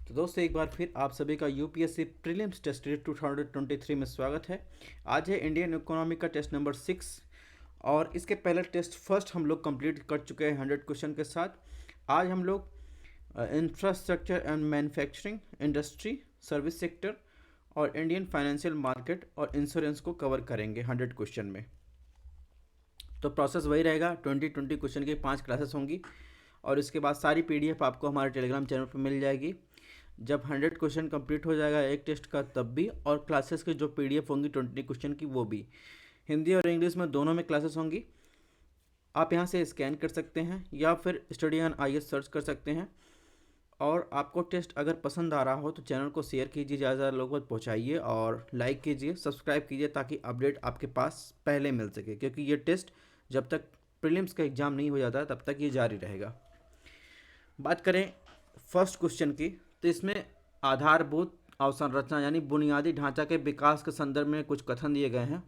तो दोस्तों एक बार फिर आप सभी का यूपीएससी प्रीलिम्स टेस्ट सीरीज 2023 में स्वागत है। आज है इंडियन इकोनॉमी का टेस्ट नंबर 6 और इसके पहले टेस्ट फर्स्ट हम लोग कंप्लीट कर चुके हैं 100 क्वेश्चन के साथ। आज हम लोग infrastructure and manufacturing, industry, service sector और इंडियन फाइनेंशियल मार्केट और इंश्योरेंस को कवर करेंगे 100 क्वेश्चन में। तो प्रोसेस वही रहेगा, 20 क्वेश्चन की 5 क्लासेस होंगी और इसके बाद सारी पीडीएफ आपको हमारे टेलीग्राम चैनल पर मिल जाएगी। जब 100 क्वेश्चन कंप्लीट हो जाएगा एक टेस्ट का तब भी, और क्लासेस की जो पीडीएफ होंगी 20 क्वेश्चन की वो भी हिंदी और इंग्लिश में दोनों में क्लासेस होंगी। आप यहाँ से स्कैन कर सकते हैं या फिर स्टडी ऑन आईएएस सर्च कर सकते हैं। और आपको टेस्ट अगर पसंद आ रहा हो तो चैनल को शेयर कीजिए, ज़्यादा से ज़्यादा लोगों तक पहुँचाइए और लाइक कीजिए, सब्सक्राइब कीजिए ताकि अपडेट आपके पास पहले मिल सके, क्योंकि ये टेस्ट जब तक प्रीलिम्स का एग्ज़ाम नहीं हो जाता तब तक ये जारी रहेगा। बात करें फर्स्ट क्वेश्चन की, तो इसमें आधारभूत अवसंरचना यानी बुनियादी ढांचा के विकास के संदर्भ में कुछ कथन दिए गए हैं,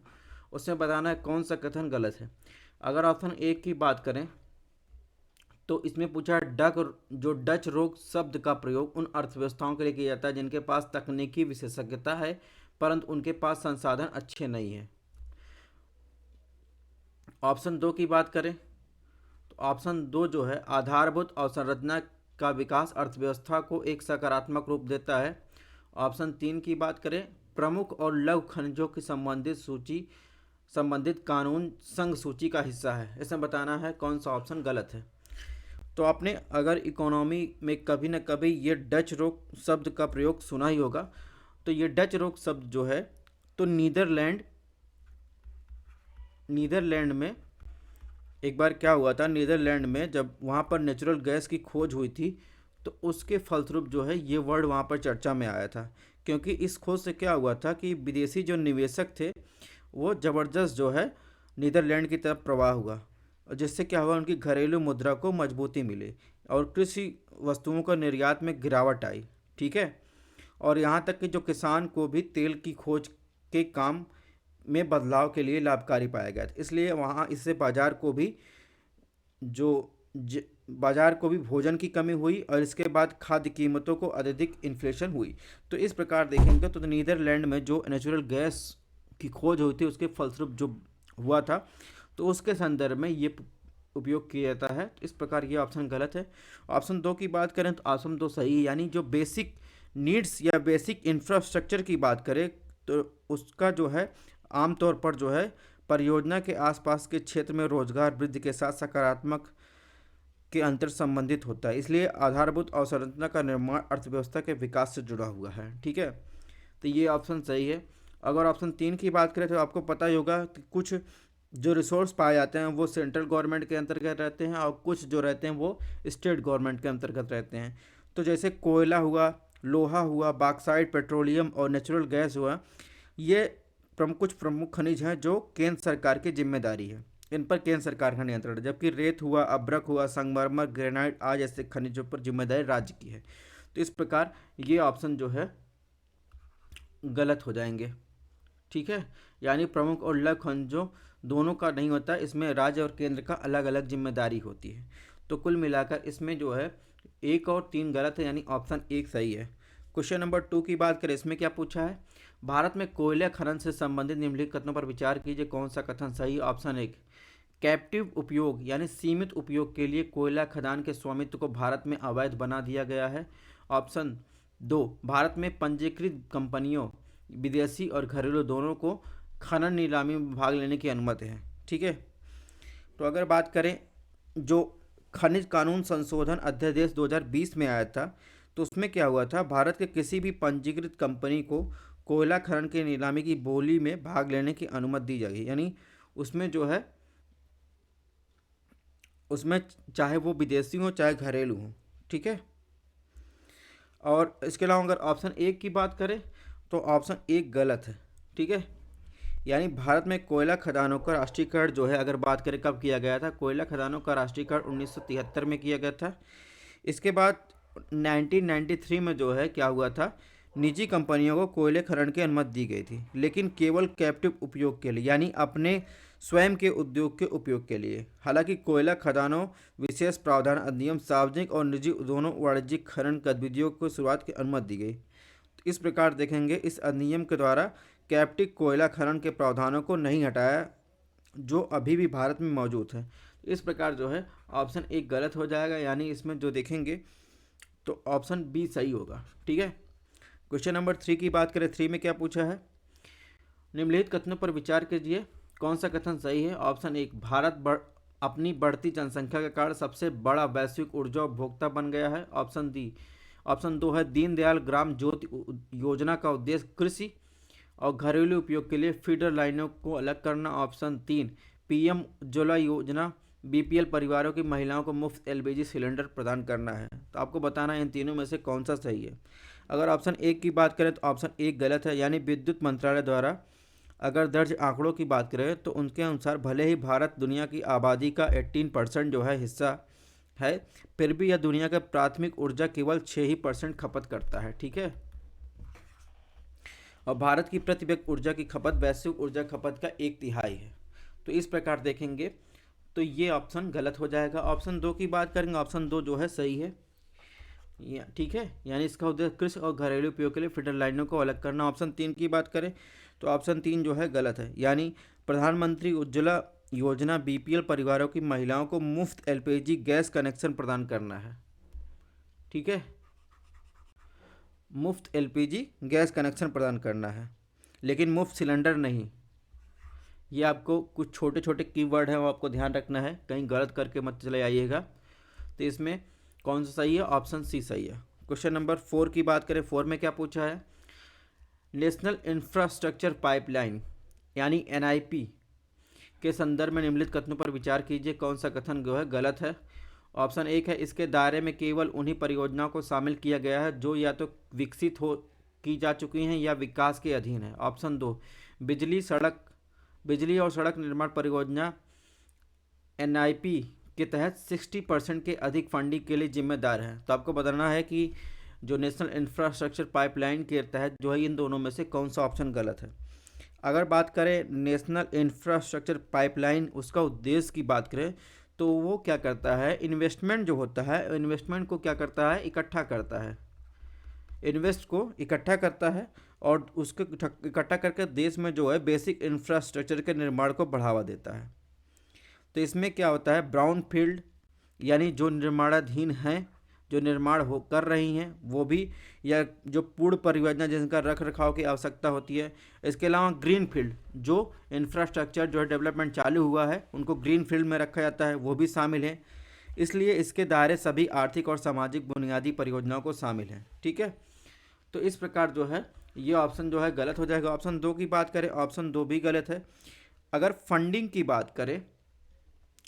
उसमें बताना है कौन सा कथन गलत है। अगर ऑप्शन ए की बात करें तो इसमें पूछा है डच रोग शब्द का प्रयोग उन अर्थव्यवस्थाओं के लिए किया जाता है जिनके पास तकनीकी विशेषज्ञता है परंतु उनके पास संसाधन अच्छे नहीं है। ऑप्शन दो की बात करें तो ऑप्शन दो जो है आधारभूत अवसंरचना का विकास अर्थव्यवस्था को एक सकारात्मक रूप देता है। ऑप्शन तीन की बात करें प्रमुख और लघु खनिजों की संबंधित कानून संघ सूची का हिस्सा है। इसमें बताना है कौन सा ऑप्शन गलत है। तो आपने अगर इकोनॉमी में कभी न कभी ये डच रोग शब्द का प्रयोग सुना ही होगा। तो ये डच रोग शब्द जो है तो नीदरलैंड में एक बार क्या हुआ था, नीदरलैंड में जब वहाँ पर नेचुरल गैस की खोज हुई थी तो उसके फलस्वरूप जो है ये वर्ड वहाँ पर चर्चा में आया था, क्योंकि इस खोज से क्या हुआ था कि विदेशी जो निवेशक थे वो ज़बरदस्त जो है नीदरलैंड की तरफ प्रवाह हुआ, और जिससे क्या हुआ उनकी घरेलू मुद्रा को मजबूती मिली और कृषि वस्तुओं का निर्यात में गिरावट आई। ठीक है, और यहाँ तक कि जो किसान को भी तेल की खोज के काम में बदलाव के लिए लाभकारी पाया गया था। इसलिए वहाँ इससे जो बाजार को भी भोजन की कमी हुई और इसके बाद खाद्य कीमतों को अत्यधिक इन्फ्लेशन हुई। तो इस प्रकार देखेंगे तो नीदरलैंड में जो नेचुरल गैस की खोज हुई थी उसके फलस्वरूप जो हुआ था तो उसके संदर्भ में ये उपयोग किया जाता है। इस प्रकार ये ऑप्शन गलत है। ऑप्शन दो की बात करें तो ऑप्शन दो सही है, यानी जो बेसिक नीड्स या बेसिक इंफ्रास्ट्रक्चर की बात करें तो उसका जो है आमतौर पर जो है परियोजना के आसपास के क्षेत्र में रोजगार वृद्धि के साथ सकारात्मक के अंतर संबंधित होता है। इसलिए आधारभूत अवसंरचना का निर्माण अर्थव्यवस्था के विकास से जुड़ा हुआ है। ठीक है, तो ये ऑप्शन सही है। अगर ऑप्शन तीन की बात करें तो आपको पता ही होगा कि कुछ जो रिसोर्स पाए जाते हैं वो सेंट्रल गवर्नमेंट के अंतर्गत रहते हैं और कुछ जो रहते हैं वो स्टेट गवर्नमेंट के अंतर्गत रहते हैं। तो जैसे कोयला हुआ, लोहा हुआ, बॉक्साइट, पेट्रोलियम और नेचुरल गैस हुआ, ये कुछ प्रमुख खनिज हैं जो केंद्र सरकार की जिम्मेदारी है, इन पर केंद्र सरकार का नियंत्रण है। जबकि रेत हुआ, अभ्रक हुआ, संगमरमर, ग्रेनाइट आज ऐसे खनिजों पर जिम्मेदारी राज्य की है। तो इस प्रकार ये ऑप्शन जो है गलत हो जाएंगे। ठीक है, यानी प्रमुख और लघु खनिजों दोनों का नहीं होता, इसमें राज्य और केंद्र का अलग अलग जिम्मेदारी होती है। तो कुल मिलाकर इसमें जो है एक और तीन गलत है, यानी ऑप्शन एक सही है। क्वेश्चन नंबर टू की बात करें, इसमें क्या पूछा है, भारत में कोयला खनन से संबंधित निम्नलिखित कथनों पर विचार कीजिए, कौन सा कथन सही। ऑप्शन एक कैप्टिव उपयोग यानी सीमित उपयोग के लिए कोयला खदान के स्वामित्व को भारत में अवैध बना दिया गया है। ऑप्शन दो भारत में पंजीकृत कंपनियों विदेशी और घरेलू दोनों को खनन नीलामी में भाग लेने की अनुमति है। ठीक है, तो अगर बात करें जो खनिज कानून संशोधन अध्यादेश 2020 में आया था तो उसमें क्या हुआ था, भारत के किसी भी पंजीकृत कंपनी को कोयला खनन के नीलामी की बोली में भाग लेने की अनुमति दी जाएगी, यानी उसमें जो है उसमें चाहे वो विदेशी हो चाहे घरेलू हो। ठीक है, और इसके अलावा अगर ऑप्शन एक की बात करें तो ऑप्शन एक गलत है। ठीक है, यानी भारत में कोयला खदानों का राष्ट्रीयकरण जो है, अगर बात करें कब किया गया था, कोयला खदानों का राष्ट्रीयकरण 1973 में किया गया था। इसके बाद 1993 में जो है क्या हुआ था, निजी कंपनियों को कोयले खनन की अनुमति दी गई थी, लेकिन केवल कैप्टिव उपयोग के लिए, यानी अपने स्वयं के उद्योग के उपयोग के लिए। हालांकि कोयला खदानों विशेष प्रावधान अधिनियम सार्वजनिक और निजी दोनों वाणिज्यिक खनन गतिविधियों को शुरुआत की अनुमति दी गई। तो इस प्रकार देखेंगे इस अधिनियम के द्वारा कैप्टिव कोयला खनन के प्रावधानों को नहीं हटाया, जो अभी भी भारत में मौजूद है। इस प्रकार जो है ऑप्शन एक गलत हो जाएगा, यानी इसमें जो देखेंगे तो ऑप्शन बी सही होगा। ठीक है। क्वेश्चन नंबर 3 की बात करें, 3 में क्या पूछा है, निम्नलिखित कथनों पर विचार कीजिए, कौन सा कथन सही है। ऑप्शन एक, अपनी बढ़ती जनसंख्या के कारण सबसे बड़ा वैश्विक ऊर्जा उपभोक्ता बन गया है। ऑप्शन दो है, दीनदयाल ग्राम ज्योति योजना का उद्देश्य कृषि और घरेलू उपयोग के लिए फीडर लाइनों को अलग करना। ऑप्शन तीन, पीएम उज्ज्वला योजना बीपीएल परिवारों की महिलाओं को मुफ्त एलपीजी सिलेंडर प्रदान करना है। तो आपको बताना है इन तीनों में से कौन सा सही है। अगर ऑप्शन एक की बात करें तो ऑप्शन एक गलत है, यानी विद्युत मंत्रालय द्वारा अगर दर्ज आंकड़ों की बात करें तो उनके अनुसार भले ही भारत दुनिया की आबादी का 18% जो है हिस्सा है, फिर भी यह दुनिया के प्राथमिक ऊर्जा केवल 6% खपत करता है। ठीक है। और भारत की प्रति व्यक्ति ऊर्जा की खपत वैश्विक ऊर्जा खपत का 1/3 है। तो इस प्रकार देखेंगे तो ये ऑप्शन गलत हो जाएगा। ऑप्शन दो की बात करेंगे, ऑप्शन दो जो है सही है। ठीक है, यानी इसका उद्देश्य कृषि और घरेलू उपयोग के लिए फीडर लाइनों को अलग करना। ऑप्शन तीन की बात करें तो ऑप्शन तीन जो है गलत है, यानी प्रधानमंत्री उज्ज्वला योजना बीपीएल परिवारों की महिलाओं को मुफ्त एलपीजी गैस कनेक्शन प्रदान करना है। ठीक है, मुफ्त एलपीजी गैस कनेक्शन प्रदान करना है, लेकिन मुफ्त सिलेंडर नहीं। ये आपको कुछ छोटे छोटे कीवर्ड हैं वो आपको ध्यान रखना है, कहीं गलत करके मत चले आइएगा। तो इसमें कौन सा सही है, ऑप्शन सी सही है। क्वेश्चन नंबर 4 की बात करें, 4 में क्या पूछा है, नेशनल इंफ्रास्ट्रक्चर पाइपलाइन यानी एनआईपी के संदर्भ में निम्नलिखित कथनों पर विचार कीजिए, कौन सा कथन जो है गलत है। ऑप्शन एक है, इसके दायरे में केवल उन्हीं परियोजनाओं को शामिल किया गया है जो या तो विकसित हो की जा चुकी हैं या विकास के अधीन है। ऑप्शन दो, बिजली और सड़क निर्माण परियोजना एनआईपी के तहत 60% के अधिक फंडिंग के लिए जिम्मेदार है। तो आपको बताना है कि जो नेशनल इंफ्रास्ट्रक्चर पाइपलाइन के तहत जो है इन दोनों में से कौन सा ऑप्शन गलत है। अगर बात करें नेशनल इंफ्रास्ट्रक्चर पाइपलाइन, उसका उद्देश्य की बात करें तो वो क्या करता है, इन्वेस्टमेंट जो होता है, इन्वेस्टमेंट को क्या करता है, इकट्ठा करता है, इन्वेस्ट को इकट्ठा करता है और उसको इकट्ठा करके देश में जो है बेसिक इंफ्रास्ट्रक्चर के निर्माण को बढ़ावा देता है। तो इसमें क्या होता है, ब्राउन फील्ड यानी जो निर्माणाधीन हैं, जो निर्माण हो कर रही हैं वो भी, या जो पूर्ण परियोजना जिनका रख रखाव की आवश्यकता होती है। इसके अलावा ग्रीन फील्ड, जो इंफ्रास्ट्रक्चर जो है डेवलपमेंट चालू हुआ है उनको ग्रीन फील्ड में रखा जाता है, वो भी शामिल है। इसलिए इसके दायरे सभी आर्थिक और सामाजिक बुनियादी परियोजनाओं को शामिल हैं। ठीक है, तो इस प्रकार जो है ये ऑप्शन जो है गलत हो जाएगा। ऑप्शन दो की बात करें, ऑप्शन दो भी गलत है। अगर फंडिंग की बात करें,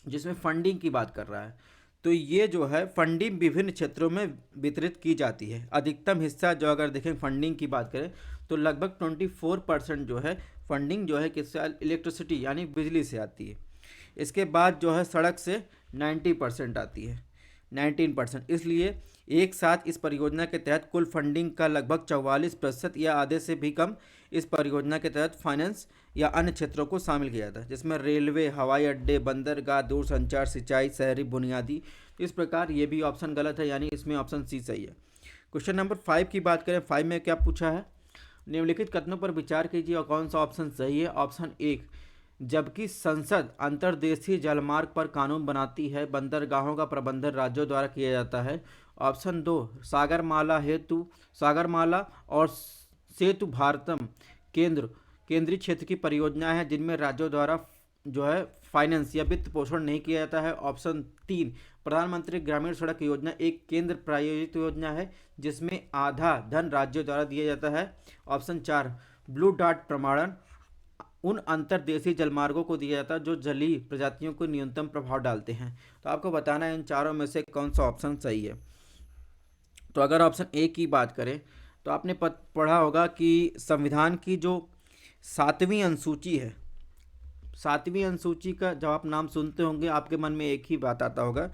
जिसमें फंडिंग की बात कर रहा है, तो ये जो है फंडिंग विभिन्न क्षेत्रों में वितरित की जाती है। अधिकतम हिस्सा जो अगर देखें फंडिंग की बात करें तो लगभग 24% जो है फंडिंग जो है किससे, इलेक्ट्रिसिटी यानी बिजली से आती है। इसके बाद जो है सड़क से 90% आती है, 19%। इसलिए एक साथ इस परियोजना के तहत कुल फंडिंग का लगभग 44% या आधे से भी कम इस परियोजना के तहत फाइनेंस या अन्य क्षेत्रों को शामिल किया जाता है, जिसमें रेलवे, हवाई अड्डे, बंदरगाह, दूरसंचार, सिंचाई, शहरी बुनियादी। इस प्रकार ये भी ऑप्शन गलत है, यानी इसमें ऑप्शन सी सही है। क्वेश्चन नंबर 5 की बात करें, 5 में क्या पूछा है, निम्नलिखित कथनों पर विचार कीजिए और कौन सा ऑप्शन सही है। ऑप्शन एक, जबकि संसद अंतर्देशीय जलमार्ग पर कानून बनाती है, बंदरगाहों का प्रबंधन राज्यों द्वारा किया जाता है। ऑप्शन दो, सागरमाला और सेतु भारतम केंद्रीय क्षेत्र की परियोजनाएं हैं जिनमें राज्यों द्वारा जो है फाइनेंस या वित्त पोषण नहीं किया जाता है। ऑप्शन तीन, प्रधानमंत्री ग्रामीण सड़क योजना एक केंद्र प्रायोजित योजना है जिसमें आधा धन राज्यों द्वारा दिया जाता है। ऑप्शन चार, ब्लू डार्ट प्रमाणन उन अंतर्देशीय जलमार्गों को दिया जाता है जो जलीय प्रजातियों को न्यूनतम प्रभाव डालते हैं। तो आपको बताना है इन चारों में से कौन सा ऑप्शन सही है। तो अगर ऑप्शन ए की बात करें तो आपने पढ़ा होगा कि संविधान की जो 7वीं अनुसूची है, 7वीं अनुसूची का जब आप नाम सुनते होंगे आपके मन में एक ही बात आता होगा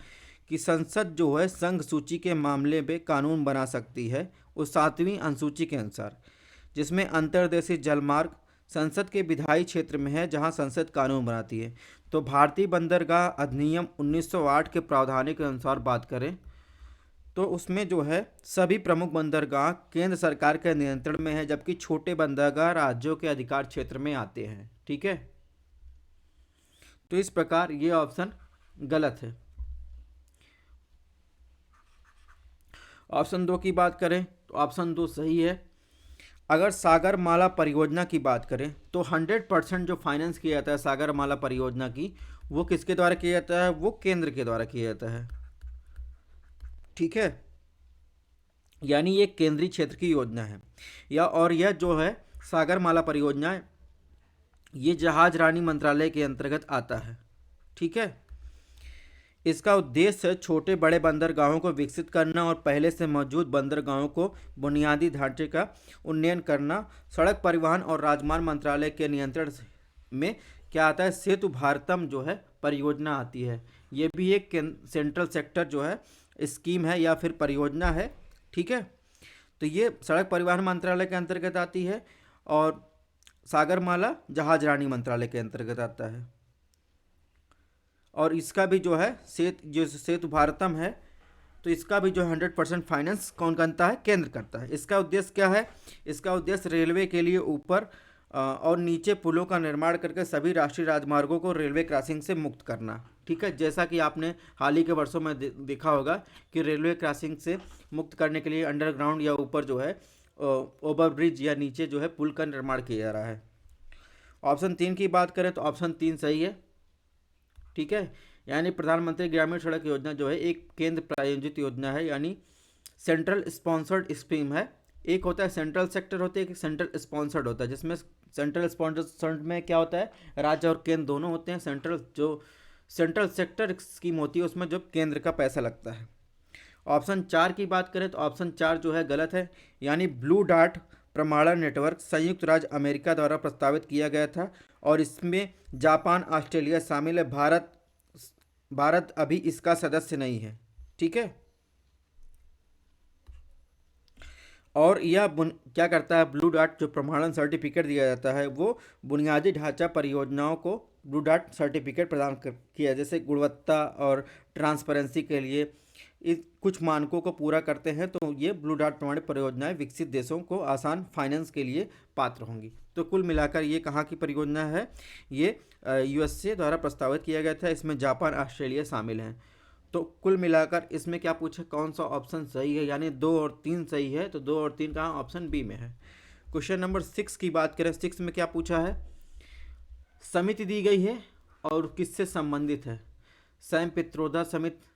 कि संसद जो है संघ सूची के मामले में कानून बना सकती है उस 7वीं अनुसूची के अनुसार, जिसमें अंतर्देशीय जलमार्ग संसद के विधायी क्षेत्र में है जहां संसद कानून बनाती है। तो भारतीय बंदरगाह अधिनियम 1908 के प्रावधानों के अनुसार बात करें तो उसमें जो है सभी प्रमुख बंदरगाह केंद्र सरकार के नियंत्रण में है, जबकि छोटे बंदरगाह राज्यों के अधिकार क्षेत्र में आते हैं। ठीक है, तो इस प्रकार ये ऑप्शन गलत है। ऑप्शन 2 की बात करें तो ऑप्शन 2 सही है। अगर सागरमाला परियोजना की बात करें तो 100% जो फाइनेंस किया जाता है सागरमाला परियोजना की, वो किसके द्वारा किया जाता है? वो केंद्र के द्वारा किया जाता है। ठीक है, यानी ये केंद्रीय क्षेत्र की योजना है। और यह जो है सागरमाला परियोजना है, ये जहाज रानी मंत्रालय के अंतर्गत आता है। ठीक है, इसका उद्देश्य छोटे बड़े बंदरगाहों को विकसित करना और पहले से मौजूद बंदरगाहों को बुनियादी ढांचे का उन्नयन करना। सड़क परिवहन और राजमार्ग मंत्रालय के नियंत्रण में क्या आता है? सेतु भारतम जो है परियोजना आती है। ये भी एक सेंट्रल सेक्टर जो है स्कीम है या फिर परियोजना है। ठीक है, तो ये सड़क परिवहन मंत्रालय के अंतर्गत आती है और सागरमाला जहाज रानी मंत्रालय के अंतर्गत आता है। और इसका भी जो है सेतु भारतम है, तो इसका भी जो 100% फाइनेंस कौन करता है? केंद्र करता है। इसका उद्देश्य क्या है? इसका उद्देश्य रेलवे के लिए ऊपर और नीचे पुलों का निर्माण करके सभी राष्ट्रीय राजमार्गों को रेलवे क्रॉसिंग से मुक्त करना। ठीक है, जैसा कि आपने हाल ही के वर्षों में देखा होगा कि रेलवे क्रॉसिंग से मुक्त करने के लिए अंडरग्राउंड या ऊपर जो है ओवरब्रिज या नीचे जो है पुल का निर्माण किया जा रहा है। ऑप्शन 3 की बात करें तो ऑप्शन 3 सही है। ठीक है, यानी प्रधानमंत्री ग्रामीण सड़क योजना जो है एक केंद्र प्रायोजित योजना है, यानी सेंट्रल स्पॉन्सर्ड स्कीम है। एक होता है सेंट्रल सेक्टर होता है, एक सेंट्रल स्पॉन्सर्ड होता है, जिसमें सेंट्रल स्पॉन्सर्ड में क्या होता है? राज्य और केंद्र दोनों होते हैं। सेंट्रल सेक्टर स्कीम होती है उसमें जो केंद्र का पैसा लगता है। ऑप्शन 4 की बात करें तो ऑप्शन 4 जो है गलत है, यानी ब्लू डार्ट प्रमाणन नेटवर्क संयुक्त राज्य अमेरिका द्वारा प्रस्तावित किया गया था और इसमें जापान ऑस्ट्रेलिया शामिल है। भारत अभी इसका सदस्य नहीं है। ठीक है, और यह क्या करता है? ब्लू डार्ट जो प्रमाणन सर्टिफिकेट दिया जाता है वो बुनियादी ढांचा परियोजनाओं को ब्लू डार्ट सर्टिफिकेट प्रदान किया, जैसे गुणवत्ता और ट्रांसपेरेंसी के लिए इस कुछ मानकों को पूरा करते हैं तो ये ब्लू डार्ट प्रमाणित परियोजनाएं विकसित देशों को आसान फाइनेंस के लिए पात्र होंगी। तो कुल मिलाकर ये कहाँ की परियोजना है? ये यूएसए द्वारा प्रस्तावित किया गया था, इसमें जापान ऑस्ट्रेलिया शामिल हैं। तो कुल मिलाकर इसमें क्या पूछा? कौन सा ऑप्शन सही है? यानी 2 और 3 सही है, तो 2 और 3 कहाँ? ऑप्शन बी में है। क्वेश्चन नंबर 6 की बात करें, 6 में क्या पूछा है? समिति दी गई है और किससे संबंधित है? सैम पित्रोदा समिति,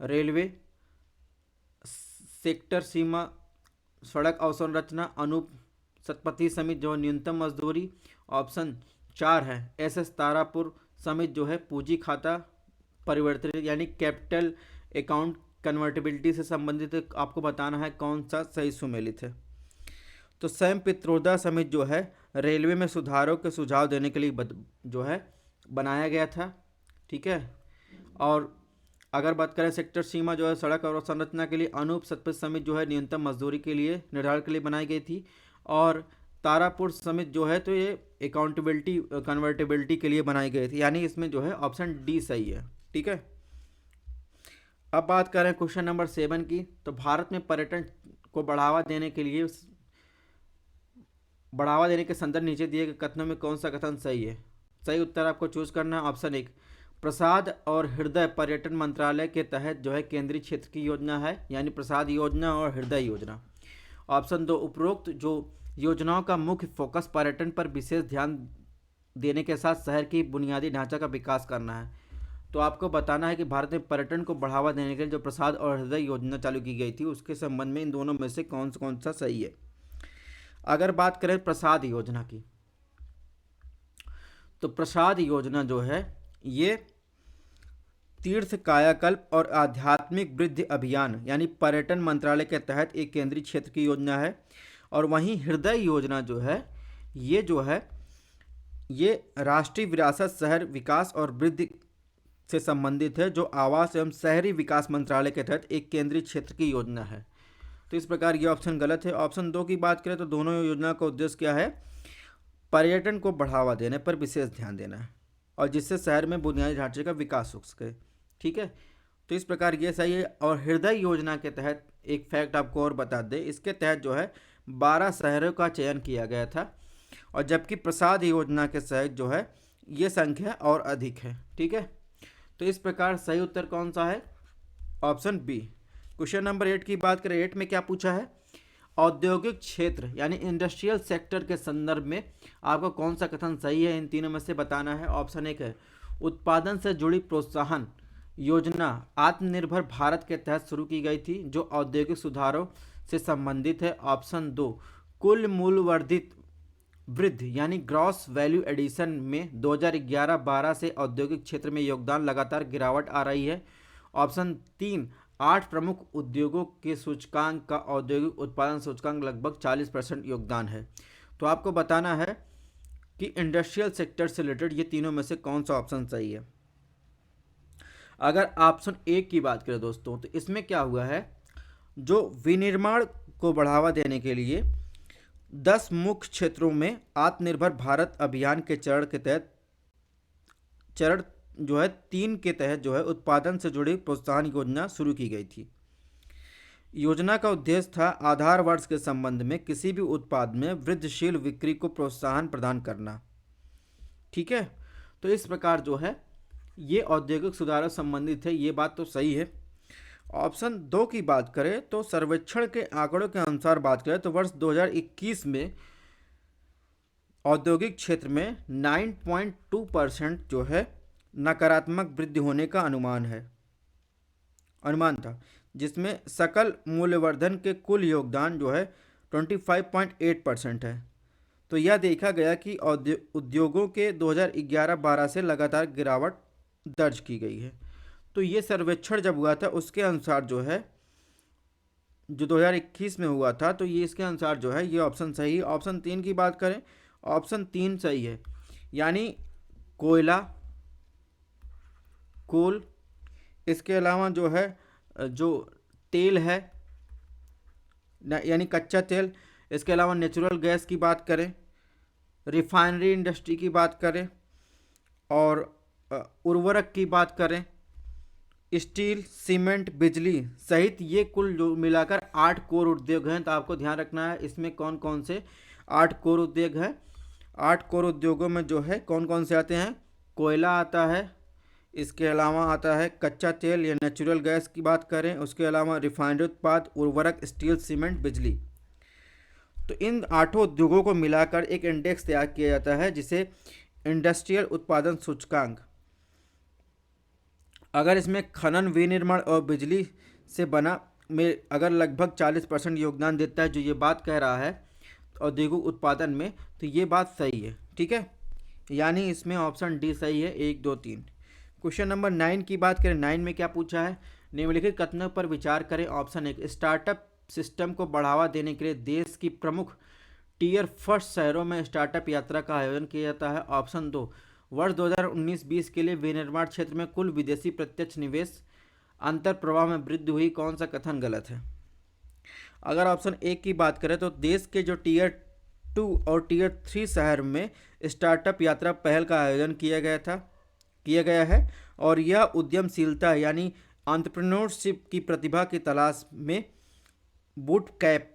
रेलवे, सेक्टर सीमा, सड़क अवसंरचना, अनूप सतपथी समिति जो न्यूनतम मजदूरी। ऑप्शन 4 है एसएस तारापुर समिति जो है पूंजी खाता परिवर्तन यानी कैपिटल अकाउंट कन्वर्टिबिलिटी से संबंधित। आपको बताना है कौन सा सही सुमेलित है। तो सैम पित्रोदा समिति जो है रेलवे में सुधारों के सुझाव देने के लिए जो है बनाया गया था। ठीक है, और अगर बात करें सेक्टर सीमा जो है सड़क और संरचना के लिए अनूप सतपथी समिति जो है न्यूनतम मजदूरी के लिए निर्धारण के लिए बनाई गई थी। और तारापुर समिति जो है तो ये अकाउंटेबिलिटी कन्वर्टेबिलिटी के लिए बनाई गई थी, यानी इसमें जो है ऑप्शन डी सही है। ठीक है, अब बात करें क्वेश्चन नंबर 7 की, तो भारत में पर्यटन को बढ़ावा देने के संदर्भ नीचे दिए गए कथनों में कौन सा कथन सही है? सही उत्तर आपको चूज करना है। ऑप्शन 1 प्रसाद और हृदय पर्यटन मंत्रालय के तहत जो है केंद्रीय क्षेत्र की योजना है, यानी प्रसाद योजना और हृदय योजना। ऑप्शन 2 उपरोक्त जो योजनाओं का मुख्य फोकस पर्यटन पर विशेष ध्यान देने के साथ शहर की बुनियादी ढांचा का विकास करना है। तो आपको बताना है कि भारत में पर्यटन को बढ़ावा देने के लिए जो प्रसाद और हृदय योजना चालू की गई थी उसके संबंध में इन दोनों में से कौन सा सही है? अगर बात करें प्रसाद योजना की, तो प्रसाद योजना जो है ये तीर्थ कायाकल्प और आध्यात्मिक वृद्धि अभियान यानी पर्यटन मंत्रालय के तहत एक केंद्रीय क्षेत्र की योजना है। और वहीं हृदय योजना जो है ये राष्ट्रीय विरासत शहर विकास और वृद्धि से संबंधित है, जो आवास एवं शहरी विकास मंत्रालय के तहत एक केंद्रीय क्षेत्र की योजना है। तो इस प्रकार ये ऑप्शन गलत है। ऑप्शन दो की बात करें तो दोनों योजना का उद्देश्य क्या है? पर्यटन को बढ़ावा देने पर विशेष ध्यान देना है और जिससे शहर में बुनियादी ढांचे का विकास हो सके। ठीक है, तो इस प्रकार ये सही है। और हृदय योजना के तहत एक फैक्ट आपको और बता दें, इसके तहत जो है 12 शहरों का चयन किया गया था, और जबकि प्रसाद योजना के तहत जो है ये संख्या और अधिक है। ठीक है, तो इस प्रकार सही उत्तर कौन सा है? Option B. क्वेश्चन नंबर 8 की बात करें, 8 में क्या पूछा है? औद्योगिक क्षेत्र यानी इंडस्ट्रियल सेक्टर के संदर्भ में आपको कौन सा कथन सही है, इन तीनों में से बताना है। ऑप्शन 1 है उत्पादन से जुड़ी प्रोत्साहन योजना आत्मनिर्भर भारत के तहत शुरू की गई थी, जो औद्योगिक सुधारों से संबंधित है। ऑप्शन 2 कुल मूल्य वर्धित वृद्धि यानी ग्रॉस वैल्यू एडिशन में 2011-12 से औद्योगिक क्षेत्र में योगदान लगातार गिरावट आ रही है। ऑप्शन 3 8 प्रमुख उद्योगों के सूचकांक का औद्योगिक उत्पादन सूचकांक लगभग 40% योगदान है। तो आपको बताना है कि इंडस्ट्रियल सेक्टर से रिलेटेड ये तीनों में से कौन सा ऑप्शन सही है। अगर ऑप्शन ए की बात करें दोस्तों, तो इसमें क्या हुआ है, जो विनिर्माण को बढ़ावा देने के लिए 10 मुख्य क्षेत्रों में आत्मनिर्भर भारत अभियान के चरण जो है 3 के तहत जो है उत्पादन से जुड़ी प्रोत्साहन योजना शुरू की गई थी। योजना का उद्देश्य था आधार वर्ष के संबंध में किसी भी उत्पाद में वृद्धिशील बिक्री को प्रोत्साहन प्रदान करना। ठीक है, तो इस प्रकार जो है ये औद्योगिक सुधारों संबंधित है, ये बात तो सही है। ऑप्शन 2 की बात करें तो सर्वेक्षण के आंकड़ों के अनुसार बात करें तो वर्ष 2021 में औद्योगिक क्षेत्र में 9.2% जो है नकारात्मक वृद्धि होने का अनुमान था, जिसमें सकल मूल्यवर्धन के कुल योगदान जो है 25.8% है। तो यह देखा गया कि उद्योगों के 2011-12 से लगातार गिरावट दर्ज की गई है। तो ये सर्वेक्षण जब हुआ था उसके अनुसार जो है, जो 2021 में हुआ था, तो ये इसके अनुसार जो है ये ऑप्शन सही है। ऑप्शन 3 की बात करें, ऑप्शन 3 सही है, यानी कोयला, कोल, इसके अलावा जो है जो तेल है यानी कच्चा तेल, इसके अलावा नेचुरल गैस की बात करें, रिफाइनरी इंडस्ट्री की बात करें और उर्वरक की बात करें, स्टील, सीमेंट, बिजली सहित ये कुल जो मिलाकर 8 कोर उद्योग हैं। तो आपको ध्यान रखना है इसमें कौन कौन से 8 कोर उद्योग हैं। 8 कोर उद्योगों में जो है कौन कौन से आते हैं? कोयला आता है, इसके अलावा आता है कच्चा तेल या नेचुरल गैस की बात करें, उसके अलावा रिफाइनरी उत्पाद, उर्वरक, स्टील, सीमेंट, बिजली। तो इन 8 उद्योगों को मिलाकर एक इंडेक्स तैयार किया जाता है जिसे इंडस्ट्रियल उत्पादन सूचकांक। अगर इसमें खनन, विनिर्माण और बिजली से बना में अगर लगभग 40% योगदान देता है, जो ये बात कह रहा है औद्योगिक उत्पादन में, तो ये बात सही है। ठीक है, यानी इसमें ऑप्शन डी सही है, 1 2 3। क्वेश्चन नंबर 9 की बात करें, 9 में क्या पूछा है? निम्नलिखित कथनों पर विचार करें। ऑप्शन 1 स्टार्टअप सिस्टम को बढ़ावा देने के लिए देश की प्रमुख टीयर फर्स्ट शहरों में स्टार्टअप यात्रा का आयोजन किया जाता है। ऑप्शन 2 वर्ष 2019-20 के लिए विनिर्माण क्षेत्र में कुल विदेशी प्रत्यक्ष निवेश अंतर प्रवाह में वृद्धि हुई। कौन सा कथन गलत है? अगर ऑप्शन 1 की बात करें तो देश के जो टीयर 2 और टीयर 3 शहर में स्टार्टअप यात्रा पहल का आयोजन किया गया है और यह उद्यमशीलता यानी एंटरप्रेन्योरशिप की प्रतिभा की तलाश में बूट कैंप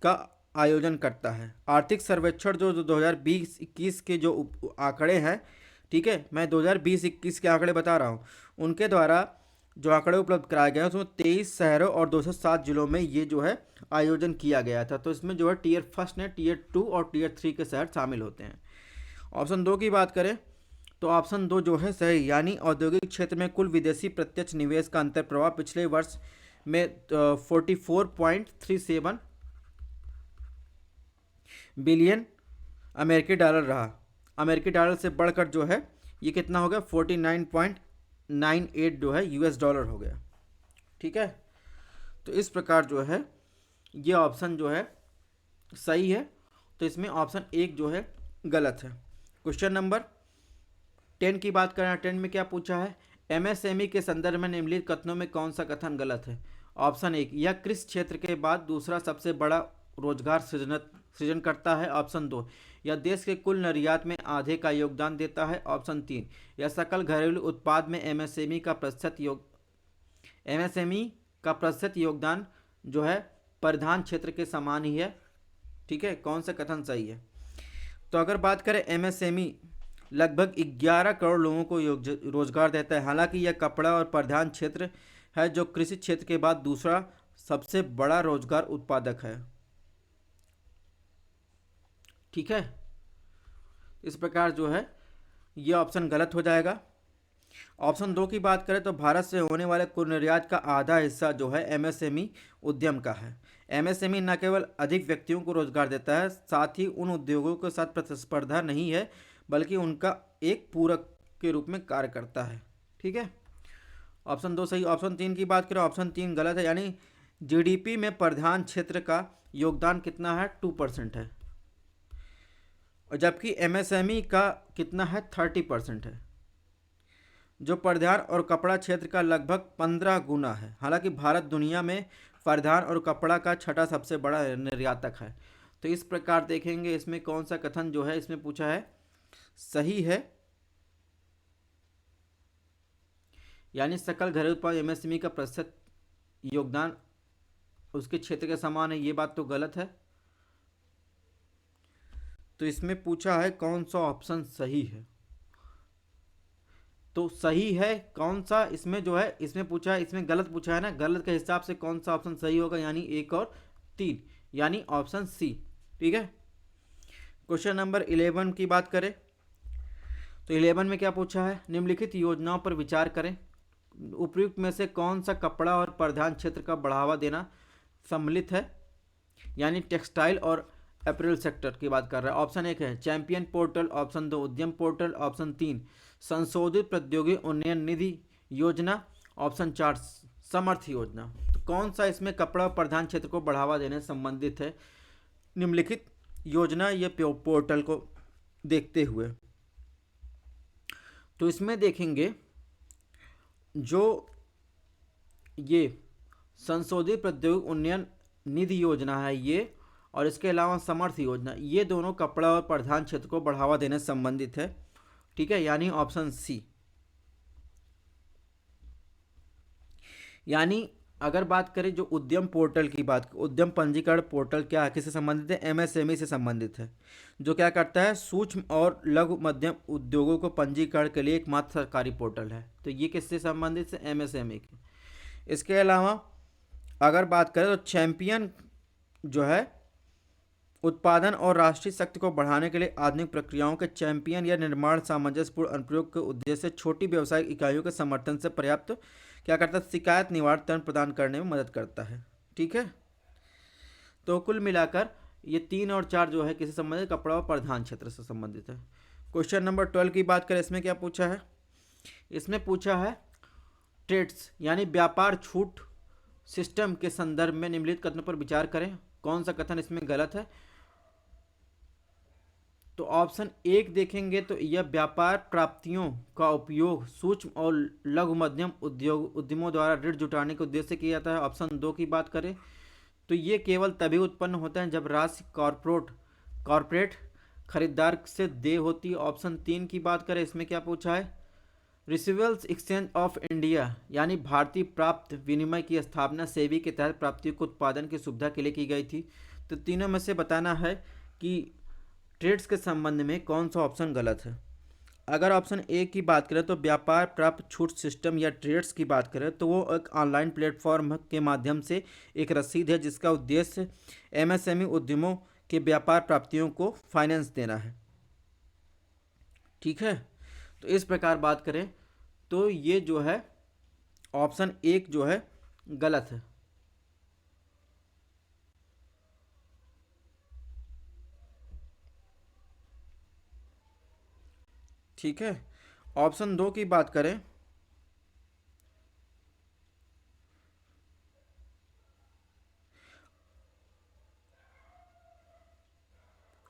का आयोजन करता है। आर्थिक सर्वेक्षण जो 2020-21 के जो आंकड़े हैं, ठीक है, मैं 2020-21 के आंकड़े बता रहा हूँ, उनके द्वारा जो आंकड़े उपलब्ध कराए गए हैं उसमें 23 शहरों और 207 जिलों में ये जो है आयोजन किया गया था। तो इसमें जो है टीयर फर्स्ट ने टीयर 2 और टीयर 3 के शहर शामिल होते हैं। ऑप्शन 2 की बात करें तो ऑप्शन 2 जो है सही, यानी औद्योगिक क्षेत्र में कुल विदेशी प्रत्यक्ष निवेश का अंतर प्रवाह पिछले वर्ष में 44.37 बिलियन अमेरिकी डॉलर रहा। अमेरिकी डॉलर से बढ़कर जो है ये कितना हो गया? 49.98 जो है यूएस डॉलर हो गया। ठीक है, तो इस प्रकार जो है ये ऑप्शन जो है सही है। तो इसमें ऑप्शन 1 जो है गलत है। क्वेश्चन नंबर 10 की बात करें, 10 में क्या पूछा है? एमएसएमई के संदर्भ में निम्नलिखित कथनों में कौन सा कथन गलत है? ऑप्शन एक, यह कृषि क्षेत्र के बाद दूसरा सबसे बड़ा रोजगार सृजन करता है। ऑप्शन दो, यह देश के कुल निर्यात में आधे का योगदान देता है। ऑप्शन तीन, यह सकल घरेलू उत्पाद में एमएसएमई का प्रतिशत योगदान जो है परिधान क्षेत्र के समान ही है। ठीक है, कौन सा कथन सही है? तो अगर बात करें एमएसएमई लगभग 11 करोड़ लोगों को रोजगार देता है। हालांकि यह कपड़ा और परिधान क्षेत्र है जो कृषि क्षेत्र के बाद दूसरा सबसे बड़ा रोजगार उत्पादक है। ठीक है, इस प्रकार जो है यह ऑप्शन गलत हो जाएगा। ऑप्शन दो की बात करें तो भारत से होने वाले कुल निर्यात का आधा हिस्सा जो है एमएसएमई उद्यम का है। एमएसएमई न केवल अधिक व्यक्तियों को रोजगार देता है, साथ ही उन उद्योगों के साथ प्रतिस्पर्धा नहीं है, बल्कि उनका एक पूरक के रूप में कार्य करता है। ठीक है, ऑप्शन दो सही। ऑप्शन तीन की बात करें, ऑप्शन तीन गलत है, यानी जीडीपी में परिधान क्षेत्र का योगदान कितना है? 2% है, और जबकि एमएसएमई का कितना है? 30% है, जो परिधान और कपड़ा क्षेत्र का लगभग 15 गुना है। हालांकि भारत दुनिया में परिधान और कपड़ा का छठा सबसे बड़ा निर्यातक है। तो इस प्रकार देखेंगे इसमें कौन सा कथन जो है इसमें पूछा है सही है, यानी सकल घरेलू उत्पाद एमएसएमई का प्रतिशत योगदान उसके क्षेत्र के समान है, ये बात तो गलत है। तो इसमें पूछा है कौन सा ऑप्शन सही है, तो सही है कौन सा? इसमें जो है इसमें पूछा है, इसमें गलत पूछा है ना, गलत के हिसाब से कौन सा ऑप्शन सही होगा? यानी एक और तीन, यानी ऑप्शन सी। ठीक है, क्वेश्चन नंबर 11 की बात करें तो 11 में क्या पूछा है? निम्नलिखित योजनाओं पर विचार करें, उपयुक्त में से कौन सा कपड़ा और परिधान क्षेत्र का बढ़ावा देना सम्मिलित है? यानी टेक्सटाइल और अप्रैल सेक्टर की बात कर रहा है। ऑप्शन एक है चैंपियन पोर्टल, ऑप्शन दो उद्यम पोर्टल, ऑप्शन तीन संशोधित प्रौद्योगिकी उन्नयन निधि योजना, ऑप्शन चार समर्थ योजना। तो कौन सा इसमें कपड़ा और परिधान क्षेत्र को बढ़ावा देने से संबंधित है निम्नलिखित योजना ये पोर्टल को देखते हुए? तो इसमें देखेंगे जो ये संशोधित प्रौद्योगिकी उन्नयन निधि योजना है ये, और इसके अलावा समर्थ योजना, ये दोनों कपड़ा और परिधान क्षेत्र को बढ़ावा देने से संबंधित है। ठीक है, यानी ऑप्शन सी। यानी अगर बात करें जो उद्यम पोर्टल की बात, उद्यम पंजीकरण पोर्टल क्या है, किससे संबंधित है? एमएसएमई से संबंधित है, जो क्या करता है सूक्ष्म और लघु मध्यम उद्योगों को पंजीकरण के लिए एकमात्र सरकारी पोर्टल है। तो ये किससे संबंधित है? एमएसएमई के। इसके अलावा अगर बात करें तो चैंपियन जो है उत्पादन और राष्ट्रीय शक्ति को बढ़ाने के लिए आधुनिक प्रक्रियाओं के चैंपियन या निर्माण सामंजस्यपूर्ण अनुप्रयोग के उद्देश्य से छोटी व्यावसायिक इकाइयों के समर्थन से पर्याप्त क्या करता है? शिकायत निवारण तंत्र प्रदान करने में मदद करता है। ठीक है, तो कुल मिलाकर ये तीन और चार जो है किससे संबंधित? कपड़ा और परिधान क्षेत्र से संबंधित है। क्वेश्चन नंबर 12 की बात करें, इसमें क्या पूछा है? इसमें पूछा है ट्रेड्स यानी व्यापार छूट सिस्टम के संदर्भ में निम्नलिखित कथनों पर विचार करें, कौन सा कथन इसमें गलत है? तो ऑप्शन एक देखेंगे तो यह व्यापार प्राप्तियों का उपयोग सूक्ष्म और लघु मध्यम उद्यमों द्वारा ऋण जुटाने के उद्देश्य से किया जाता है। ऑप्शन दो की बात करें तो ये केवल तभी उत्पन्न होता है जब राशि कॉरपोरेट खरीदार से देय होती है। ऑप्शन तीन की बात करें, इसमें क्या पूछा है? रिसीवेबल्स एक्सचेंज ऑफ इंडिया यानी भारतीय प्राप्त विनिमय की स्थापना सेबी के तहत प्राप्तियों को उत्पादन की सुविधा के लिए की गई थी। तो तीनों में से बताना है कि ट्रेड्स के संबंध में कौन सा ऑप्शन गलत है। अगर ऑप्शन ए की बात करें तो व्यापार प्राप्त छूट सिस्टम या ट्रेड्स की बात करें तो वो एक ऑनलाइन प्लेटफॉर्म के माध्यम से एक रसीद है जिसका उद्देश्य एमएसएमई उद्यमों के व्यापार प्राप्तियों को फाइनेंस देना है। ठीक है, तो इस प्रकार बात करें तो ये जो है ऑप्शन एक जो है गलत है। ठीक है, ऑप्शन दो की बात करें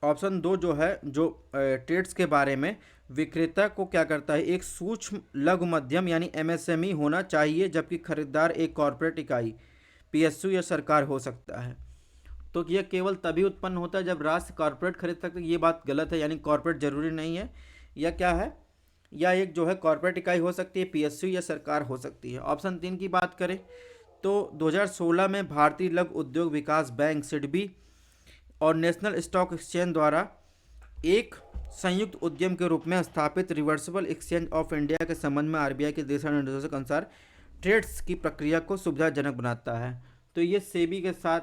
ऑप्शन दो जो है, जो ट्रेड्स के बारे में, विक्रेता को क्या करता है, एक सूक्ष्म लघु मध्यम यानी एमएसएमई होना चाहिए, जबकि खरीदार एक कॉरपोरेट इकाई पीएसयू या सरकार हो सकता है। तो यह केवल तभी उत्पन्न होता है जब राष्ट्र कॉरपोरेट खरीद सकते, ये बात गलत है, यानी कॉरपोरेट जरूरी नहीं है। या क्या है, या एक जो है कॉरपोरेट इकाई हो सकती है, पीएसयू या सरकार हो सकती है। ऑप्शन तीन की बात करें तो 2016 में भारतीय लघु उद्योग विकास बैंक सिडबी और नेशनल स्टॉक एक्सचेंज द्वारा एक संयुक्त उद्यम के रूप में स्थापित रिवर्सिबल एक्सचेंज ऑफ इंडिया के संबंध में आरबीआई के दिशा निर्देशों के अनुसार ट्रेड्स की प्रक्रिया को सुविधाजनक बनाता है। तो ये सेबी के साथ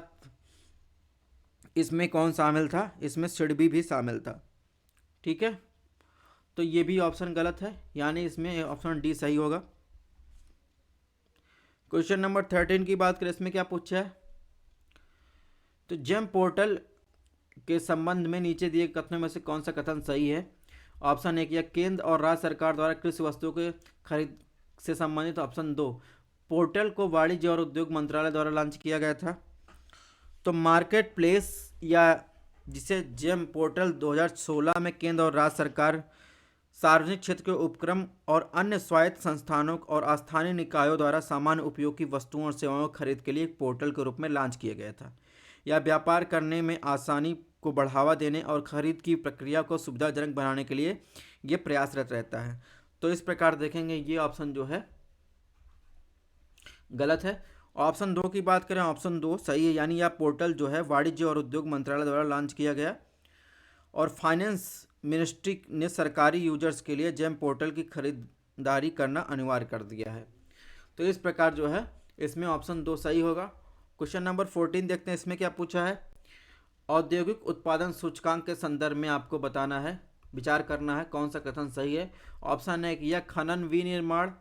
इसमें कौन शामिल था, इसमें सिडबी भी शामिल था। ठीक है, तो ये भी ऑप्शन गलत है, यानी इसमें ऑप्शन डी सही होगा। क्वेश्चन नंबर 13 की बात करें, इसमें क्या पूछा है, तो जेम पोर्टल के संबंध में नीचे दिए कथनों में से कौन सा कथन सही है। ऑप्शन एक, या केंद्र और राज्य सरकार द्वारा कृषि वस्तुओं के खरीद से संबंधित। ऑप्शन दो, पोर्टल को वाणिज्य और उद्योग मंत्रालय द्वारा लॉन्च किया गया था। तो मार्केट प्लेस या जिसे जेम पोर्टल 2016 में केंद्र और राज्य सरकार, सार्वजनिक क्षेत्र के उपक्रम और अन्य स्वायत्त संस्थानों और स्थानीय निकायों द्वारा सामान्य उपयोग की वस्तुओं और सेवाओं की खरीद के लिए एक पोर्टल के रूप में लॉन्च किया गया था। यह व्यापार करने में आसानी को बढ़ावा देने और खरीद की प्रक्रिया को सुविधाजनक बनाने के लिए यह प्रयासरत रहता है। तो इस प्रकार देखेंगे ये ऑप्शन जो है गलत है। ऑप्शन दो की बात करें, ऑप्शन दो सही है, यानी यह पोर्टल जो है वाणिज्य और उद्योग मंत्रालय द्वारा लॉन्च किया गया और फाइनेंस मिनिस्ट्री ने सरकारी यूजर्स के लिए जेम पोर्टल की खरीदारी करना अनिवार्य कर दिया है। तो इस प्रकार जो है इसमें ऑप्शन दो सही होगा। क्वेश्चन नंबर 14 देखते हैं, इसमें क्या पूछा है। औद्योगिक उत्पादन सूचकांक के संदर्भ में आपको बताना है, विचार करना है कौन सा कथन सही है। ऑप्शन है कि यह खनन, विनिर्माण,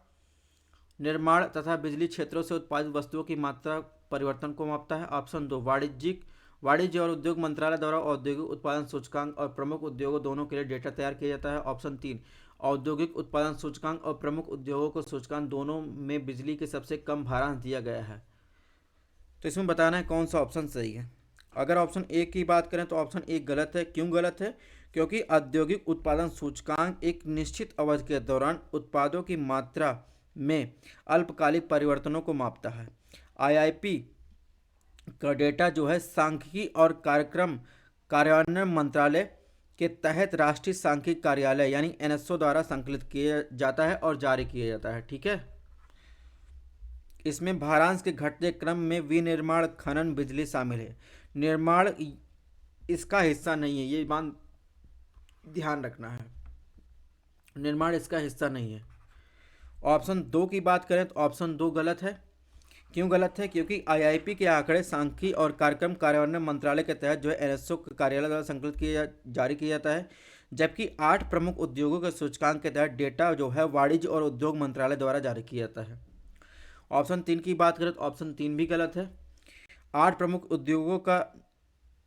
निर्माण तथा बिजली क्षेत्रों से उत्पादित वस्तुओं की मात्रा परिवर्तन को मापता है। ऑप्शन दो, वाणिज्य और उद्योग मंत्रालय द्वारा औद्योगिक उत्पादन सूचकांक और प्रमुख उद्योगों दोनों के लिए डेटा तैयार किया जाता है। ऑप्शन तीन, औद्योगिक उत्पादन सूचकांक और प्रमुख उद्योगों को सूचकांक दोनों में बिजली के सबसे कम भारांश दिया गया है। तो इसमें बताना है कौन सा ऑप्शन सही है। अगर ऑप्शन ए की बात करें तो ऑप्शन ए गलत है। क्यों गलत है, क्योंकि औद्योगिक उत्पादन सूचकांक एक निश्चित अवधि के दौरान उत्पादों की मात्रा में अल्पकालिक परिवर्तनों को मापता है। आईआईपी का डेटा जो है सांख्यिकी और कार्यक्रम कार्यान्वयन मंत्रालय के तहत राष्ट्रीय सांख्यिकी कार्यालय यानी एनएसओ द्वारा संकलित किया जाता है और जारी किया जाता है। ठीक है, इसमें भारांश के घटते क्रम में विनिर्माण, खनन, बिजली शामिल है। निर्माण इसका हिस्सा नहीं है, ये बात ध्यान रखना है, निर्माण इसका हिस्सा नहीं है। ऑप्शन दो की बात करें तो ऑप्शन दो गलत है। क्यों गलत है, क्योंकि आईआईपी के आंकड़े सांख्यिकी और कार्यक्रम कार्यान्वयन मंत्रालय के तहत जो है एनएसओ कार्यालय द्वारा संकलित जारी किया जाता है, जबकि 8 प्रमुख उद्योगों के सूचकांक के तहत डेटा जो है वाणिज्य और उद्योग मंत्रालय द्वारा जारी किया जाता है। ऑप्शन तीन की बात करें तो ऑप्शन तीन भी गलत है। 8 प्रमुख उद्योगों का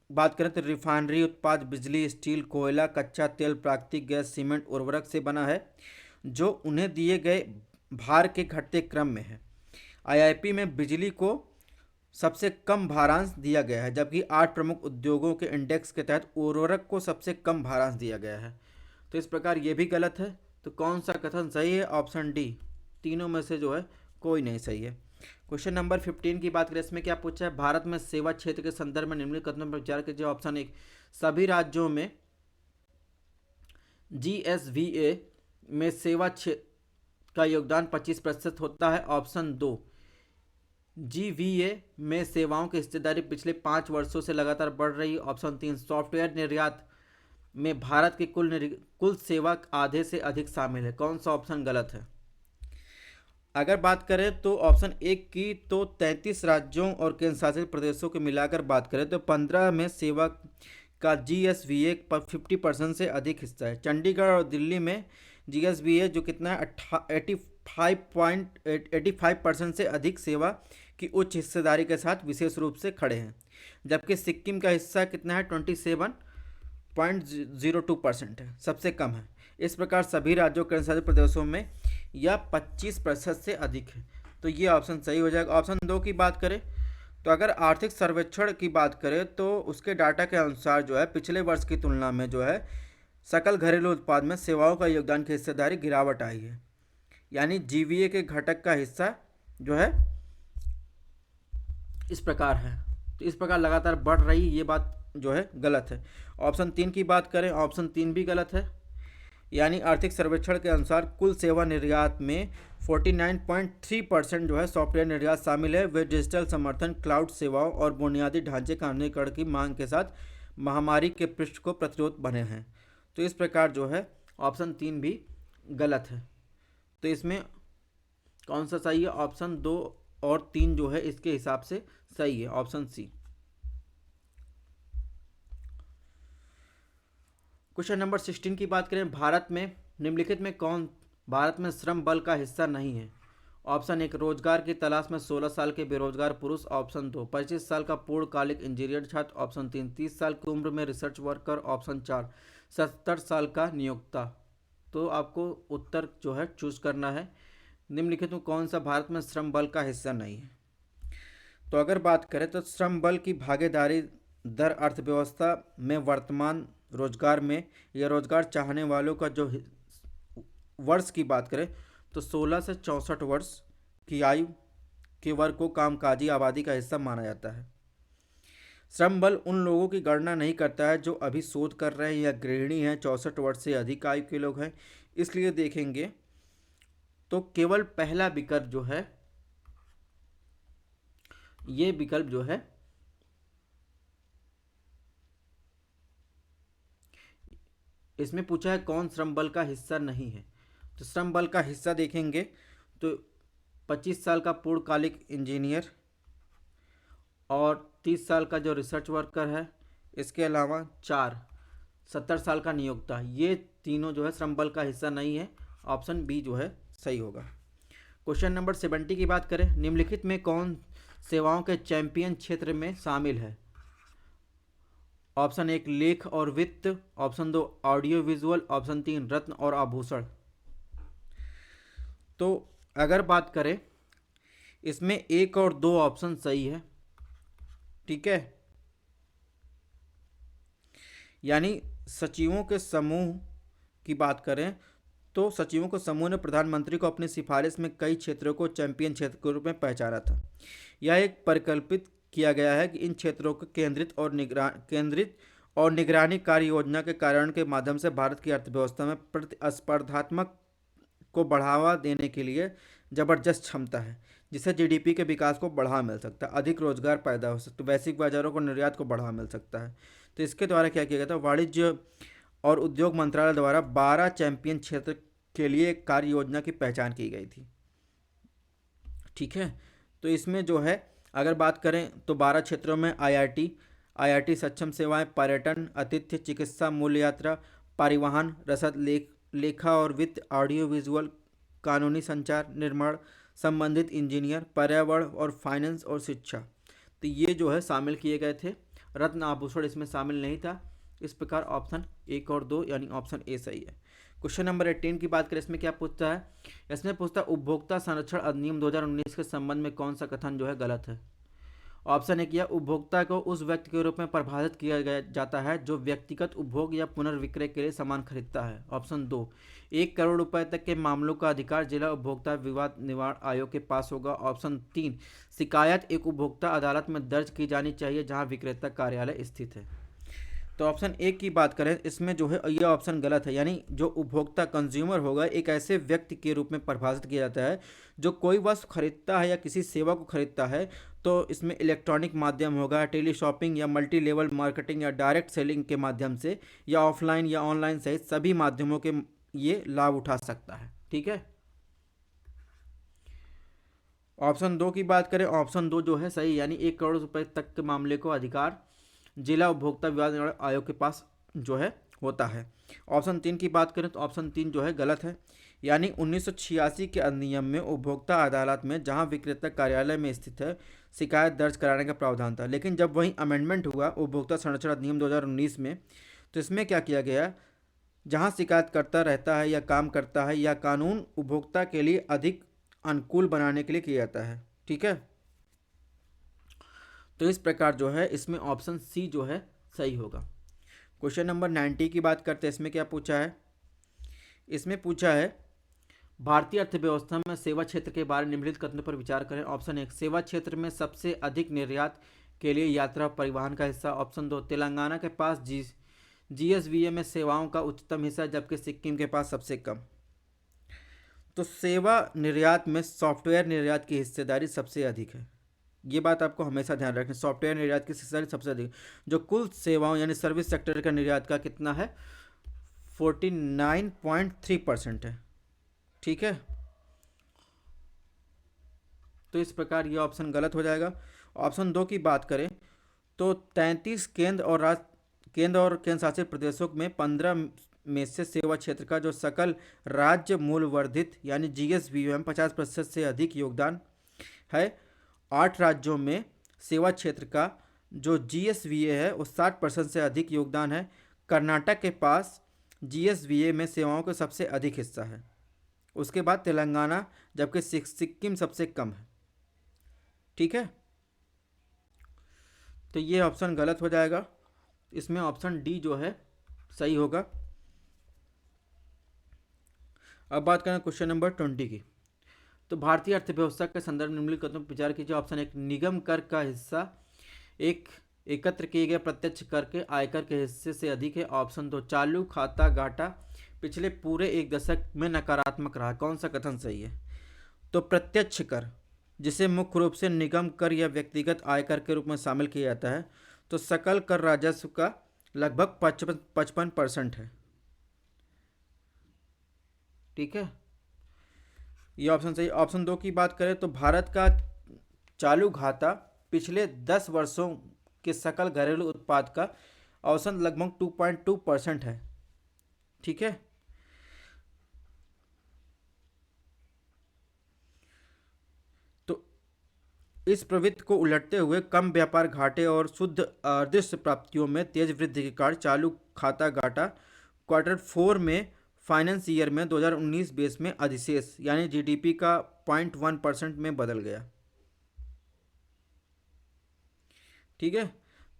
बात करें तो रिफाइनरी उत्पाद, बिजली, स्टील, कोयला, कच्चा तेल, प्राकृतिक गैस, सीमेंट, उर्वरक से बना है, जो उन्हें दिए गए भार के घटते क्रम में है। आईआईपी में बिजली को सबसे कम भारांश दिया गया है, जबकि 8 प्रमुख उद्योगों के इंडेक्स के तहत उर्वरक को सबसे कम भारांश दिया गया है। तो इस प्रकार ये भी गलत है। तो कौन सा कथन सही है, ऑप्शन डी, तीनों में से जो है कोई नहीं सही है। क्वेश्चन नंबर 15 की बात करें, इसमें क्या पूछा है। भारत में सेवा क्षेत्र के संदर्भ में निम्नलिखित कथनों पर विचार कीजिए। ऑप्शन एक, सभी राज्यों में जीएसवीए में सेवा क्षेत्र का योगदान 25% होता है। ऑप्शन दो, जीवीए में सेवाओं की हिस्सेदारी पिछले 5 वर्षों से लगातार बढ़ रही है। ऑप्शन तीन, सॉफ्टवेयर निर्यात में भारत के कुल सेवा आधे से अधिक शामिल है। कौन सा ऑप्शन गलत है। अगर बात करें तो ऑप्शन एक की तो 33 राज्यों और केंद्र शासित प्रदेशों को मिलाकर बात करें तो 15 में सेवा का जीएसवीए पर 50% से अधिक हिस्सा है। चंडीगढ़ और दिल्ली में जीएसवीए जो कितना है 85% से अधिक सेवा की उच्च हिस्सेदारी के साथ विशेष रूप से खड़े हैं, जबकि सिक्किम का हिस्सा कितना है 27.02% है, सबसे कम है। इस प्रकार सभी राज्यों के केंद्रशासित प्रदेशों में यह 25% से अधिक है। तो ये ऑप्शन सही हो जाएगा। ऑप्शन दो की बात करें तो अगर आर्थिक सर्वेक्षण की बात करें तो उसके डाटा के अनुसार जो है पिछले वर्ष की तुलना में जो है सकल घरेलू उत्पाद में सेवाओं का योगदान की हिस्सेदारी गिरावट आई है। यानी जीवीए के घटक का हिस्सा जो है इस प्रकार है। तो इस प्रकार लगातार बढ़ रही ये बात जो है गलत है। ऑप्शन 3 की बात करें, ऑप्शन 3 भी गलत है। यानी आर्थिक सर्वेक्षण के अनुसार कुल सेवा निर्यात में 49.3% जो है सॉफ्टवेयर निर्यात शामिल है। वे डिजिटल समर्थन, क्लाउड सेवाओं और बुनियादी ढांचे का आधुनिकीकरण की मांग के साथ महामारी के पृष्ठ को प्रतिरोध बने हैं। तो इस प्रकार जो है ऑप्शन 3 भी गलत है। तो इसमें कौन सा सही है? ऑप्शन 2 और 3 जो है इसके हिसाब से सही है, ऑप्शन सी। क्वेश्चन नंबर 16 की बात करें, भारत में निम्नलिखित में कौन भारत में श्रम बल का हिस्सा नहीं है? ऑप्शन 1 रोजगार की तलाश में 16 साल के बेरोजगार पुरुष, ऑप्शन 2 25 साल का पूर्णकालिक इंजीनियर छात्र, ऑप्शन 3 30 साल की उम्र में रिसर्च वर्कर, ऑप्शन 4 70 साल का नियोक्ता। तो आपको उत्तर जो है चूज करना है। निम्नलिखित में कौन सा भारत में श्रम बल का हिस्सा नहीं है? तो अगर बात करें तो श्रम बल की भागीदारी दर अर्थव्यवस्था में वर्तमान रोजगार में या रोजगार चाहने वालों का जो वर्ष की बात करें तो 16 से 64 वर्ष की आयु के वर्ग को कामकाजी आबादी का हिस्सा माना जाता है। श्रम बल उन लोगों की गणना नहीं करता है जो अभी शोध कर रहे हैं या गृहिणी हैं, 64 वर्ष से अधिक आयु के लोग हैं। इसलिए देखेंगे तो केवल पहला विकल्प जो है ये विकल्प जो है इसमें पूछा है कौन श्रम बल का हिस्सा नहीं है। तो श्रम बल का हिस्सा देखेंगे तो 25 साल का पूर्णकालिक इंजीनियर और 30 साल का जो रिसर्च वर्कर है, इसके अलावा 70 साल का नियोक्ता, ये तीनों जो है श्रम बल का हिस्सा नहीं है। ऑप्शन बी जो है सही होगा। क्वेश्चन नंबर 70 की बात करें, निम्नलिखित में कौन सेवाओं के चैंपियन क्षेत्र में शामिल है? ऑप्शन 1 लेख और वित्त, ऑप्शन 2 ऑडियो विजुअल, ऑप्शन 3 रत्न और आभूषण। तो अगर बात करें इसमें 1 और 2 ऑप्शन सही है, ठीक है। यानी सचिवों के समूह की बात करें तो सचिवों के समूह ने प्रधानमंत्री को अपनी सिफारिश में कई क्षेत्रों को चैंपियन क्षेत्र के रूप में पहचाना था। यह एक परिकल्पित किया गया है कि इन क्षेत्रों को केंद्रित और निगरानी कार्य योजना के कारण के माध्यम से भारत की अर्थव्यवस्था में प्रतिस्पर्धात्मक को बढ़ावा देने के लिए जबरदस्त क्षमता है, जिससे जीडीपी के विकास को बढ़ावा मिल सकता है, अधिक रोजगार पैदा हो सकता है, वैश्विक बाजारों को निर्यात को बढ़ावा मिल सकता है। तो इसके द्वारा क्या किया गया था, वाणिज्य और उद्योग मंत्रालय द्वारा 12 चैंपियन क्षेत्र के लिए एक कार्य योजना की पहचान की गई थी, ठीक है। तो इसमें जो है अगर बात करें तो 12 क्षेत्रों में आईआईटी सक्षम सेवाएं, पर्यटन, आतिथ्य, चिकित्सा, मूल्य यात्रा, परिवहन, रसद, लेखा और वित्त, ऑडियो विजुअल, कानूनी संचार, निर्माण संबंधित इंजीनियर, पर्यावरण और फाइनेंस और शिक्षा, तो ये जो है शामिल किए गए थे। रत्न आभूषण इसमें शामिल नहीं था। इस प्रकार ऑप्शन 1 और 2 यानी ऑप्शन ए सही है। क्वेश्चन नंबर 18 की बात करें, इसमें क्या पूछता है? इसमें पूछता है उपभोक्ता संरक्षण अधिनियम 2019 के संबंध में कौन सा कथन जो है गलत है? ऑप्शन 1 यह उपभोक्ता को उस व्यक्ति के रूप में परिभाषित किया गया जाता है जो व्यक्तिगत उपभोग या पुनर्विक्रय के लिए सामान खरीदता है। ऑप्शन 2 1 करोड़ रुपए तक के मामलों का अधिकार जिला उपभोक्ता विवाद निवारण आयोग के पास होगा। ऑप्शन 3 शिकायत एक उपभोक्ता अदालत में दर्ज की जानी चाहिए जहां विक्रेता कार्यालय स्थित है। तो ऑप्शन 1 की बात करें, इसमें जो है यह ऑप्शन गलत है। यानी जो उपभोक्ता कंज्यूमर होगा एक ऐसे व्यक्ति के रूप में परिभाषित किया जाता है जो कोई वस्तु खरीदता है या किसी सेवा को खरीदता है। तो इसमें इलेक्ट्रॉनिक माध्यम होगा, टेली शॉपिंग या मल्टी लेवल मार्केटिंग या डायरेक्ट सेलिंग के माध्यम से या ऑफलाइन या ऑनलाइन सहित सभी माध्यमों के ये लाभ उठा सकता है, ठीक है। ऑप्शन 2 की बात करें, ऑप्शन 2 जो है सही, यानी 1 करोड़ रुपए तक के मामले को अधिकार जिला उपभोक्ता विवाद निवारण आयोग के पास जो है होता है। ऑप्शन 3 की बात करें तो ऑप्शन 3 जो है गलत है। यानी 1986 के अधिनियम में उपभोक्ता अदालत में जहां विक्रेता कार्यालय में स्थित है शिकायत दर्ज कराने का प्रावधान था, लेकिन जब वही अमेंडमेंट हुआ उपभोक्ता संरक्षण अधिनियम 2019 में, तो इसमें क्या किया गया, जहां शिकायत करता रहता है या काम करता है या कानून उपभोक्ता के लिए अधिक अनुकूल बनाने के लिए किया जाता है, ठीक है। तो इस प्रकार जो है इसमें ऑप्शन सी जो है सही होगा। क्वेश्चन नंबर 90 की बात करते हैं। इसमें क्या पूछा है? इसमें पूछा है भारतीय अर्थव्यवस्था में सेवा क्षेत्र के बारे में निम्नलिखित कथनों पर विचार करें। ऑप्शन एक, सेवा क्षेत्र में सबसे अधिक निर्यात के लिए यात्रा परिवहन का हिस्सा। ऑप्शन दो, तेलंगाना के पास जीएसवीए में सेवाओं का उच्चतम हिस्सा जबकि सिक्किम के पास सबसे कम। तो सेवा निर्यात में सॉफ्टवेयर निर्यात की हिस्सेदारी सबसे अधिक है। ये बात आपको हमेशा ध्यान रखना, सॉफ्टवेयर निर्यात की हिस्सेदारी सबसे अधिक, जो कुल सेवाओं यानी सर्विस सेक्टर का निर्यात का कितना है, 49.3% है। ठीक है, तो इस प्रकार ये ऑप्शन गलत हो जाएगा। ऑप्शन दो की बात करें तो 33 केंद्र और केंद्र शासित प्रदेशों में 15 में से सेवा क्षेत्र का जो सकल राज्य मूल वर्धित यानी जीएसवीएम 50% से अधिक योगदान है। 8 राज्यों में सेवा क्षेत्र का जो जीएसवीए है वो 60% से अधिक योगदान है। कर्नाटक के पास जीएसवीए में सेवाओं का सबसे अधिक हिस्सा है, उसके बाद तेलंगाना, जबकि सिक्किम सबसे कम है। ठीक है, तो ये ऑप्शन गलत हो जाएगा। इसमें ऑप्शन डी जो है सही होगा। अब बात करें क्वेश्चन नंबर 20 की। तो भारतीय अर्थव्यवस्था के संदर्भ में निम्नलिखित कथनों पर विचार कीजिए। ऑप्शन एक, निगम कर का हिस्सा एक एकत्र किए गए प्रत्यक्ष कर के आयकर के हिस्से से अधिक है। ऑप्शन दो, चालू खाता घाटा पिछले पूरे एक दशक में नकारात्मक रहा। कौन सा कथन सही है? तो प्रत्यक्ष कर, जिसे मुख्य रूप से निगम कर या व्यक्तिगत आयकर के रूप में शामिल किया जाता है, तो सकल कर राजस्व का लगभग 55% है। ठीक है, ये ऑप्शन सही। ऑप्शन दो की बात करें तो भारत का चालू घाटा पिछले 10 वर्षों के सकल घरेलू उत्पाद का औसत लगभग 2.2% है। ठीक है, तो इस प्रवृत्ति को उलटते हुए कम व्यापार घाटे और शुद्ध अदृश्य प्राप्तियों में तेज वृद्धि के कारण चालू खाता घाटा क्वार्टर 4 में फाइनेंस ईयर में 2019-20 में अधिशेष यानी जीडीपी का 0.1% में बदल गया। ठीक है,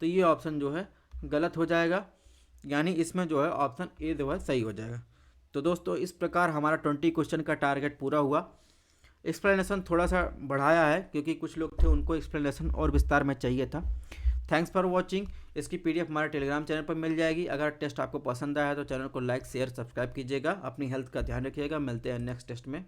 तो ये ऑप्शन जो है गलत हो जाएगा, यानी इसमें जो है ऑप्शन ए जो है सही हो जाएगा। तो दोस्तों इस प्रकार हमारा 20 क्वेश्चन का टारगेट पूरा हुआ। एक्सप्लेनेशन थोड़ा सा बढ़ाया है क्योंकि कुछ लोग थे उनको एक्सप्लेनेशन और विस्तार में चाहिए था। Thanks for watching. इसकी पीडीएफ हमारे टेलीग्राम चैनल पर मिल जाएगी। अगर टेस्ट आपको पसंद आया तो चैनल को लाइक शेयर सब्सक्राइब कीजिएगा। अपनी हेल्थ का ध्यान रखिएगा। मिलते हैं नेक्स्ट टेस्ट में।